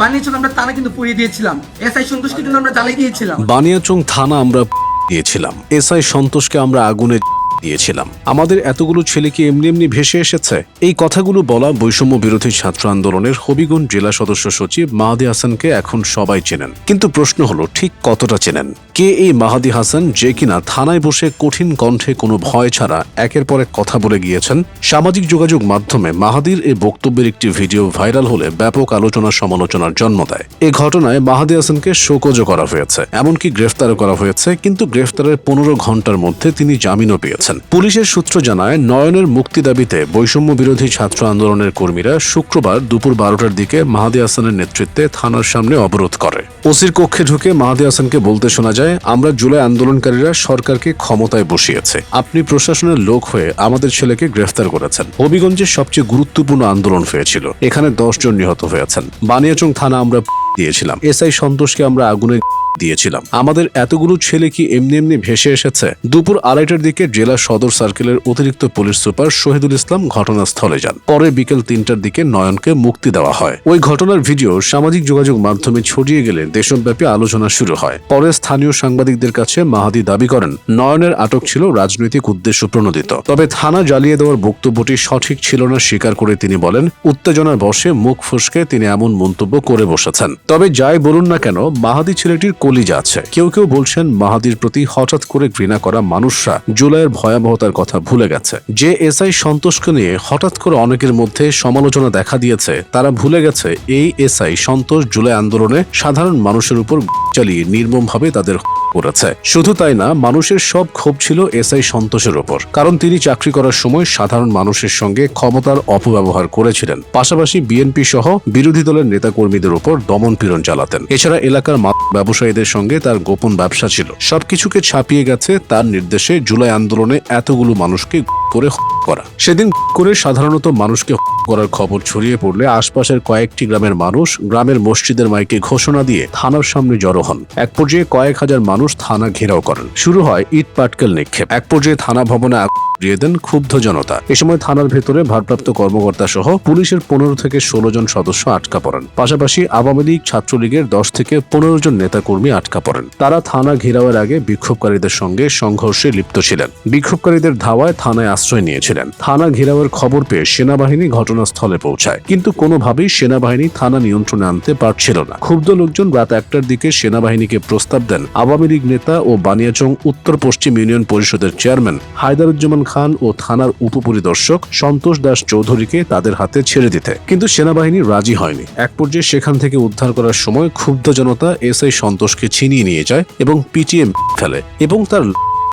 বানিয়াচং আমরা থানা কিন্তু পুড়িয়ে দিয়েছিলাম, এসআই সন্তোষকে কিন্তু আমরা জ্বালিয়ে দিয়েছিলাম। বানিয়াচং থানা আমরা দিয়েছিলাম, এসআই সন্তোষকে আমরা আগুনে দিয়েছিলাম। আমাদের এতগুলো ছেলে কি এমনি এমনি ভেসে এসেছে? এই কথাগুলো বলা বৈষম্য বিরোধী ছাত্র আন্দোলনের হবিগঞ্জ জেলা সদস্য সচিব মাহাদি হাসানকে এখন সবাই চেনেন, কিন্তু প্রশ্ন হলো ঠিক কতটা চেনেন? কে এই মাহাদি হাসান যে কিনা থানায় বসে কঠিন কণ্ঠে কোনো ভয় ছাড়া একের পর এক কথা বলে গিয়েছেন? সামাজিক যোগাযোগ মাধ্যমে মাহাদির এই বক্তব্যের একটি ভিডিও ভাইরাল হলে ব্যাপক আলোচনা সমালোচনার জন্ম দেয়। এই ঘটনায় মাহাদি হাসানকে শোকজও করা হয়েছে, এমনকি গ্রেফতারও করা হয়েছে, কিন্তু গ্রেফতারের 15 ঘন্টার মধ্যে তিনি জামিনও পেয়েছেন। পুলিশের সূত্র জানায়, নয়নের মুক্তি দাবিতে বৈষম্য বিরোধী ছাত্র আন্দোলনের কর্মীরা শুক্রবার দুপুর 12টার দিকে মাহাদি হাসানের নেতৃত্বে থানার সামনে অবরোধ করে। ওসির কক্ষে ঢুকে মাহাদি হাসানকে বলতে শোনা যায়, আমরা জুলাই আন্দোলনকারীরা সরকারকে ক্ষমতায় বসিয়েছে, আপনি প্রশাসনের লোক হয়ে আমাদের ছেলেকে গ্রেফতার করেছেন। হবিগঞ্জের সবচেয়ে গুরুত্বপূর্ণ আন্দোলন হয়েছিল, এখানে 10 জন নিহত হয়েছেন। বানিয়াচং থানা আমরা দিয়েছিলাম, এসআই সন্তোষকে আমরা আগুনে দিয়েছিলাম। আমাদের এতগুলো ছেলে কি এমনি এমনি ভেসে এসেছে? দুপুর 2:30টার দিকে জেলা সদর সার্কেলের অতিরিক্ত পুলিশ সুপার শহীদুল ইসলাম ঘটনাস্থলে যান। পরে বিকেল 3টার দিকে নয়নকে মুক্তি দেওয়া হয়। ওই ঘটনার ভিডিও সামাজিক যোগাযোগ মাধ্যমে ছড়িয়ে গেলে দেশব্যাপী আলোচনা শুরু হয়। পরে স্থানীয় সাংবাদিকদের কাছে মাহাদি দাবি করেন, নয়নের আটক ছিল রাজনৈতিক উদ্দেশ্য প্রণোদিত। তবে থানা জ্বালিয়ে দেওয়ার বক্তব্যটি সঠিক ছিল না স্বীকার করে তিনি বলেন, উত্তেজনার বশে মুখ ফসকে তিনি এমন মন্তব্য করে বসেছেন। তবে যাই বলুন না কেন, মাহাদি ছেলেটির কলিজা আছে। কেউ কেউ বলছেন, মাহাদির প্রতি হঠাৎ করে ঘৃণা করা মানুষরা জুলাইয়ের ভয়াবহতার কথা ভুলে গেছে। যে এসআই সন্তোষকে নিয়ে হঠাৎ করে অনেকের মধ্যে সমালোচনা দেখা দিয়েছে, তারা ভুলে গেছে এই এসআই সন্তোষ জুলাই আন্দোলনে সাধারণ মানুষের উপর চালিয়ে নির্মমভাবে তাদের করেছে। শুধু তাই না, মানুষের সব ক্ষোভ ছিল এসআই সন্তোষের ওপর, কারণ তিনি চাকরি করার সময় সাধারণ মানুষের সঙ্গে ক্ষমতার অপব্যবহার করেছিলেন। পাশাপাশি বিএনপি সহ বিরোধী দলের নেতাকর্মীদের উপর দমন-পীড়ন চালাতেন। এছাড়া এলাকার ব্যবসায়ীদের সঙ্গে তার গোপন ব্যবসা ছিল। সবকিছুকে ছাপিয়ে গেছে তার নির্দেশে জুলাই আন্দোলনে এতগুলো মানুষকে করে করা। সেদিন করে সাধারণত মানুষকে করার খবর ছড়িয়ে পড়লে আশপাশের কয়েকটি গ্রামের মানুষ গ্রামের মসজিদের মাইকে ঘোষণা দিয়ে থানার সামনে জড়ো হন। এক পর্যায়ে কয়েক হাজার মানুষ থানা ঘেরাও করেন। শুরু হয় ইট পাটকেল নিক্ষেপ। এক পর্যায়ে থানা ভবনে দিয়ে দেন ক্ষুব্ধ জনতা। এ সময় থানার ভেতরে ভারপ্রাপ্ত কর্মকর্তা সহ পুলিশের 15 থেকে 16 জন সদস্য আটকা পড়েন। পাশাপাশি আওয়ামী লীগ, ছাত্রলীগের 10 থেকে 15 জন নেতাকর্মী আটকা পড়েন। তারা থানা ঘেরাওয়ের আগে বিক্ষোভকারীদের সঙ্গে সংঘর্ষে লিপ্ত ছিলেন। বিক্ষোভকারীদের ধাওয়ায় থানায় আশ্রয় নিয়েছিলেন। থানা ঘেরাওয়ের খবর পেয়ে সেনাবাহিনী ঘটনাস্থলে পৌঁছায়, কিন্তু কোনোভাবেই সেনাবাহিনী থানা নিয়ন্ত্রণে আনতে পারছিল না। ক্ষুব্ধ লোকজন রাত 1টার দিকে সেনাবাহিনীকে প্রস্তাব দেন আওয়ামী লীগ নেতা ও বানিয়াচং উত্তর পশ্চিম ইউনিয়ন পরিষদের চেয়ারম্যান হায়দারুজ্জামান খান ও থানার উপপরিদর্শক সন্তোষ দাস চৌধুরীকে তাদের হাতে ছেড়ে দিতে, কিন্তু সেনাবাহিনী রাজি হয়নি। এক পর্যায়ে সেখান থেকে উদ্ধার করার সময় ক্ষুব্ধ জনতা এসআই সন্তোষকে ছিনিয়ে নিয়ে যায় এবং পিটিএম ফেলে এবং তার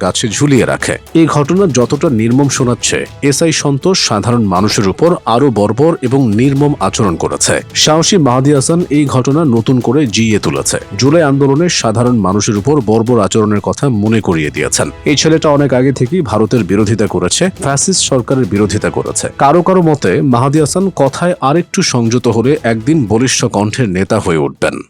কাছে ঝুলিয়ে রাখে। এই ঘটনা যতটা নির্মম শোনাচ্ছে, এসআই সন্তোষ সাধারণ মানুষের উপর আরো বর্বর এবং নির্মম আচরণ করেছে। সাহসী মাহাদি হাসান এই ঘটনা নতুন করে জিইয়ে তুলেছে। জুলাই আন্দোলনে সাধারণ মানুষের উপর বর্বর আচরণের কথা মনে করিয়ে দিয়েছেন। এই ছেলেটা অনেক আগে থেকেই ভারতের বিরোধিতা করেছে, ফ্যাসিস্ট সরকারের বিরোধিতা করেছে। কারো কারো মতে মাহাদি হাসান কথায় আরেকটু সংযত হলে একদিন বলিষ্ঠ কণ্ঠের নেতা হয়ে উঠবেন।